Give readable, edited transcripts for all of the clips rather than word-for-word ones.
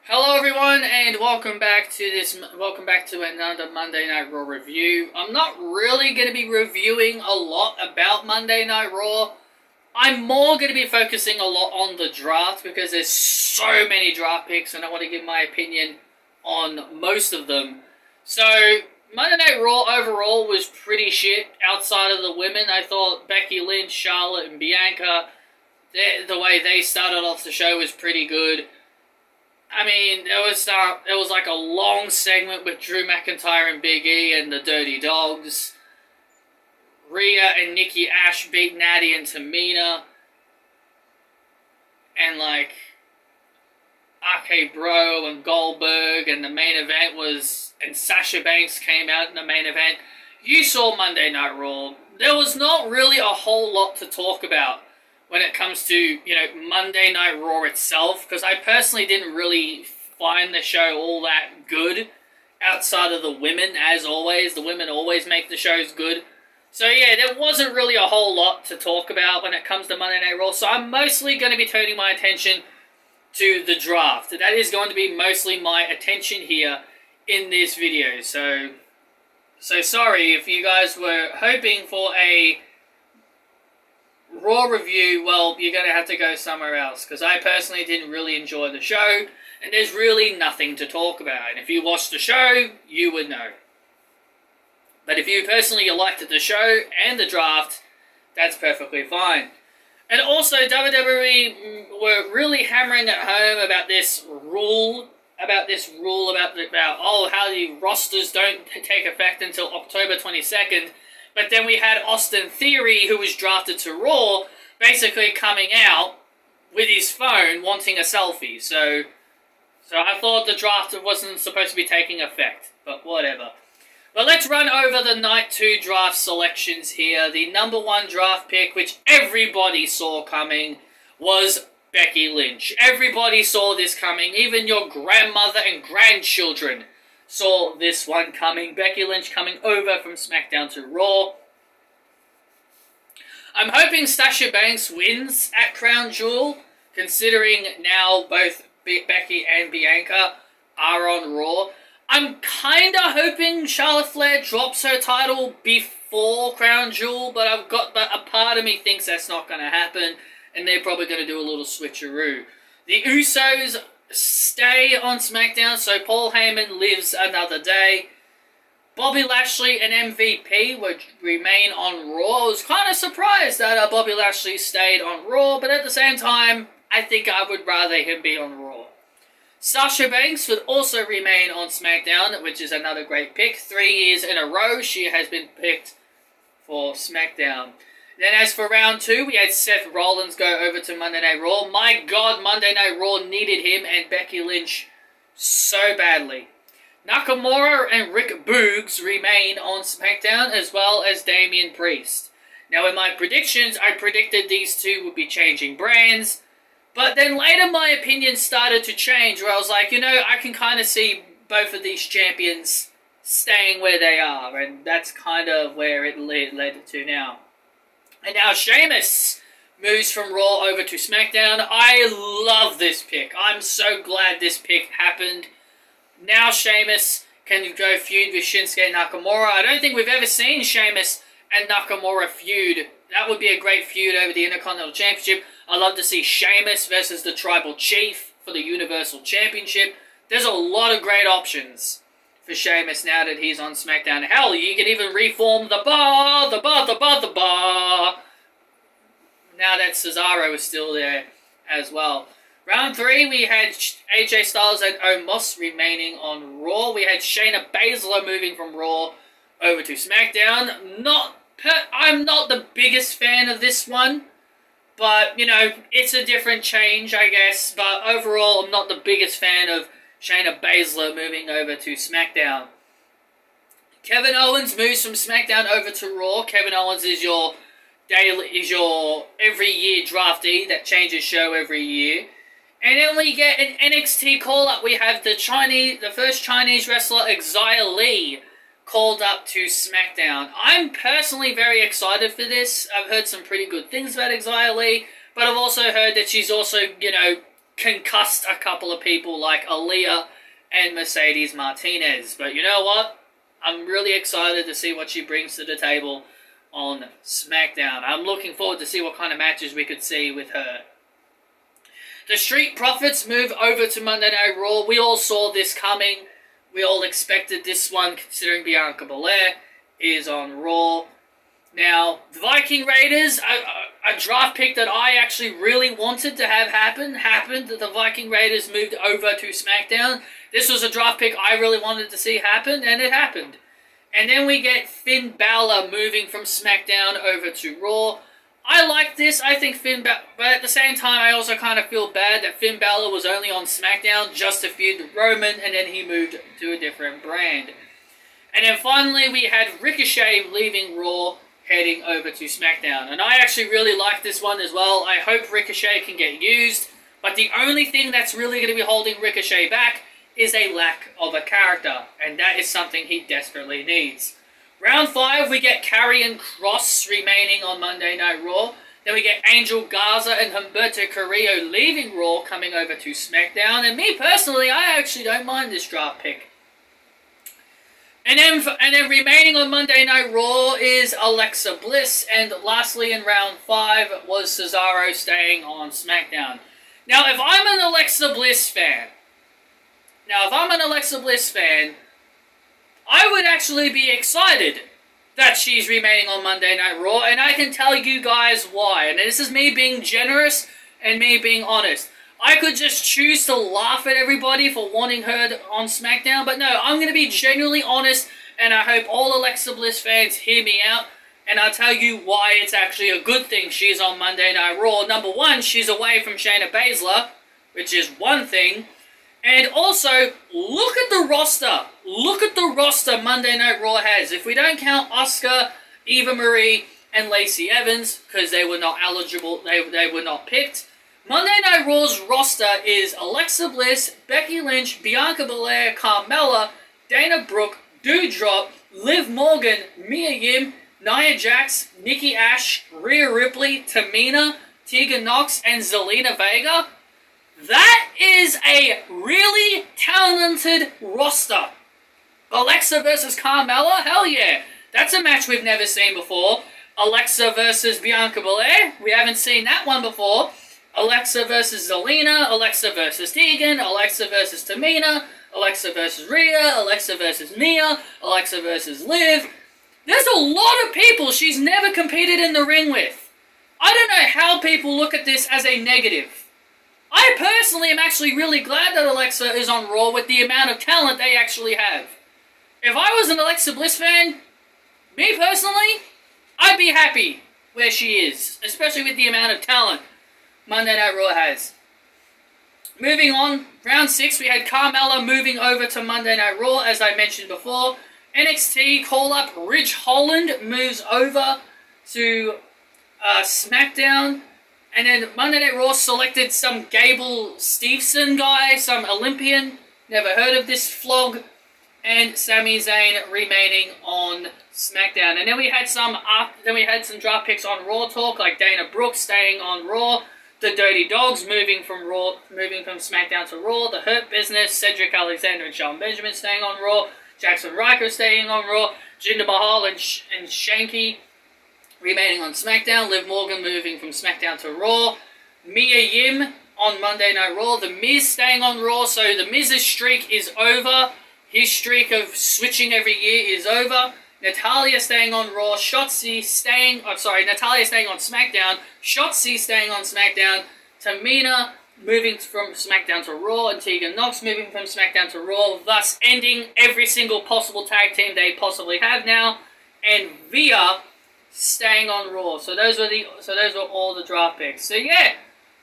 Hello everyone and welcome back to another Monday Night Raw review. I'm not really going to be reviewing a lot about Monday Night Raw. I'm more going to be focusing a lot on the draft because there's so many draft picks and I want to give my opinion on most of them. So, Monday Night Raw overall was pretty shit outside of the women. I thought Becky Lynch, Charlotte and Bianca, the way they started off the show was pretty good. I mean, it was like a long segment with Drew McIntyre and Big E and the Dirty Dogs. Rhea and Nikki Ash beat Natty and Tamina. And like RK Bro and Goldberg, and the main event was, and Sasha Banks came out in the main event. You saw Monday Night Raw. There was not really a whole lot to talk about when it comes to, Monday Night Raw itself, because I personally didn't really find the show all that good outside of the women, as always. The women always make the shows good. So yeah, there wasn't really a whole lot to talk about when it comes to Monday Night Raw, so I'm mostly going to be turning my attention to the draft. That is going to be mostly my attention here in this video, so sorry if you guys were hoping for a Raw review. Well, you're going to have to go somewhere else, because I personally didn't really enjoy the show, and there's really nothing to talk about. And if you watched the show, you would know. But if you personally liked the show and the draft, that's perfectly fine. And also, WWE were really hammering at home about this rule, about how the rosters don't take effect until October 22nd. But then we had Austin Theory, who was drafted to Raw, basically coming out with his phone wanting a selfie. So I thought the draft wasn't supposed to be taking effect, but whatever. But let's run over the Night 2 draft selections here. The number 1 draft pick, which everybody saw coming, was Becky Lynch. Everybody saw this coming. Even your grandmother and grandchildren saw this one coming. Becky Lynch coming over from SmackDown to Raw. I'm hoping Sasha Banks wins at Crown Jewel, considering now both Becky and Bianca are on Raw. I'm kinda hoping Charlotte Flair drops her title before Crown Jewel, but a part of me thinks that's not gonna happen, and they're probably gonna do a little switcheroo. The Usos stay on SmackDown, so Paul Heyman lives another day. Bobby Lashley and MVP would remain on Raw. I was kind of surprised that Bobby Lashley stayed on Raw, but at the same time, I think I would rather him be on Raw. Sasha Banks would also remain on SmackDown, which is another great pick. 3 years in a row, she has been picked for SmackDown. Then as for round 2, we had Seth Rollins go over to Monday Night Raw. My God, Monday Night Raw needed him and Becky Lynch so badly. Nakamura and Rick Boogs remain on SmackDown, as well as Damian Priest. Now in my predictions, I predicted these two would be changing brands, but then later my opinion started to change, where I was like, I can kind of see both of these champions staying where they are, and that's kind of where it led to now. And now Sheamus moves from Raw over to SmackDown. I love this pick. I'm so glad this pick happened. Now Sheamus can go feud with Shinsuke Nakamura. I don't think we've ever seen Sheamus and Nakamura feud. That would be a great feud over the Intercontinental Championship. I'd love to see Sheamus versus the Tribal Chief for the Universal Championship. There's a lot of great options for Sheamus now that he's on SmackDown. Hell, you can even reform the bar. Now that Cesaro is still there as well. Round 3, we had AJ Styles and Omos remaining on Raw. We had Shayna Baszler moving from Raw over to SmackDown. I'm not the biggest fan of this one, but, it's a different change, I guess. But overall, I'm not the biggest fan of Shayna Baszler moving over to SmackDown. Kevin Owens moves from SmackDown over to Raw. Kevin Owens is your every year draftee that changes show every year. And then we get an NXT call-up. We have the first Chinese wrestler, Xia Li, called up to SmackDown. I'm personally very excited for this. I've heard some pretty good things about Xia Li, but I've also heard that she's also, concussed a couple of people like Aaliyah and Mercedes Martinez. But you know what? I'm really excited to see what she brings to the table on SmackDown. I'm looking forward to see what kind of matches we could see with her. The Street Profits move over to Monday Night Raw. We all saw this coming. We all expected this one, considering Bianca Belair is on Raw. Now, the Viking Raiders, a draft pick that I actually really wanted to have happened. The Viking Raiders moved over to SmackDown. This was a draft pick I really wanted to see happen, and it happened. And then we get Finn Balor moving from SmackDown over to Raw. I like this. I think but at the same time, I also kind of feel bad that Finn Balor was only on SmackDown just to feud Roman, and then he moved to a different brand. And then finally, we had Ricochet leaving Raw, heading over to SmackDown. And I actually really like this one as well. I hope Ricochet can get used, but the only thing that's really going to be holding Ricochet back is a lack of a character, and that is something he desperately needs. Round 5, we get Karrion Kross remaining on Monday Night Raw. Then we get Angel Garza and Humberto Carrillo leaving Raw, coming over to SmackDown. And me personally, I actually don't mind this draft pick. And then remaining on Monday Night Raw is Alexa Bliss. And lastly, in round 5, was Cesaro staying on SmackDown. Now, if I'm an Alexa Bliss fan, I would actually be excited that she's remaining on Monday Night Raw, and I can tell you guys why. And this is me being generous and me being honest. I could just choose to laugh at everybody for wanting her on SmackDown, but no, I'm going to be genuinely honest, and I hope all Alexa Bliss fans hear me out, and I'll tell you why it's actually a good thing she's on Monday Night Raw. Number one, she's away from Shayna Baszler, which is one thing. And also, look at the roster. Look at the roster Monday Night Raw has. If we don't count Asuka, Eva Marie, and Lacey Evans, because they were not eligible, they were not picked. Monday Night Raw's roster is Alexa Bliss, Becky Lynch, Bianca Belair, Carmella, Dana Brooke, Doudrop, Liv Morgan, Mia Yim, Nia Jax, Nikki Ash, Rhea Ripley, Tamina, Tegan Nox, and Zelina Vega. That is a really talented roster. Alexa versus Carmella? Hell yeah. That's a match we've never seen before. Alexa versus Bianca Belair? We haven't seen that one before. Alexa versus Zelina, Alexa versus Tegan, Alexa versus Tamina, Alexa versus Rhea, Alexa versus Mia, Alexa versus Liv. There's a lot of people she's never competed in the ring with. I don't know how people look at this as a negative. I personally am actually really glad that Alexa is on Raw with the amount of talent they actually have. If I was an Alexa Bliss fan, me personally, I'd be happy where she is, especially with the amount of talent Monday Night Raw has. Moving on, round 6, we had Carmella moving over to Monday Night Raw, as I mentioned before. NXT call-up Ridge Holland moves over to SmackDown. And then Monday Night Raw selected some Gable Steveson guy, some Olympian, never heard of this flog, and Sami Zayn remaining on SmackDown. And then we had some draft picks on Raw Talk, like Dana Brooke staying on Raw, the Dirty Dogs moving from SmackDown to Raw, the Hurt Business, Cedric Alexander and Shelton Benjamin staying on Raw, Jackson Ryker staying on Raw, Jinder Mahal and Shanky remaining on SmackDown, Liv Morgan moving from SmackDown to Raw, Mia Yim on Monday Night Raw, The Miz staying on Raw, so The Miz's streak is over. His streak of switching every year is over. Natalya staying on Raw, Natalia staying on SmackDown, Shotzi staying on SmackDown, Tamina moving from SmackDown to Raw, and Tegan Nox moving from SmackDown to Raw, thus ending every single possible tag team they possibly have now, and Via staying on Raw. So those were all the draft picks. So yeah,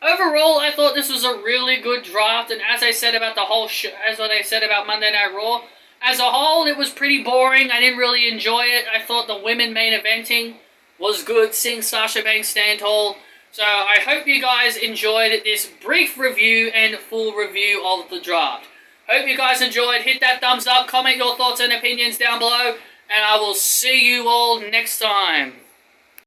overall, I thought this was a really good draft, and as I said about the whole as what I said about Monday Night Raw, as a whole, it was pretty boring. I didn't really enjoy it. I thought the women main eventing was good, seeing Sasha Banks stand tall. So I hope you guys enjoyed this brief review and full review of the draft. Hope you guys enjoyed. Hit that thumbs up, comment your thoughts and opinions down below, and I will see you all next time.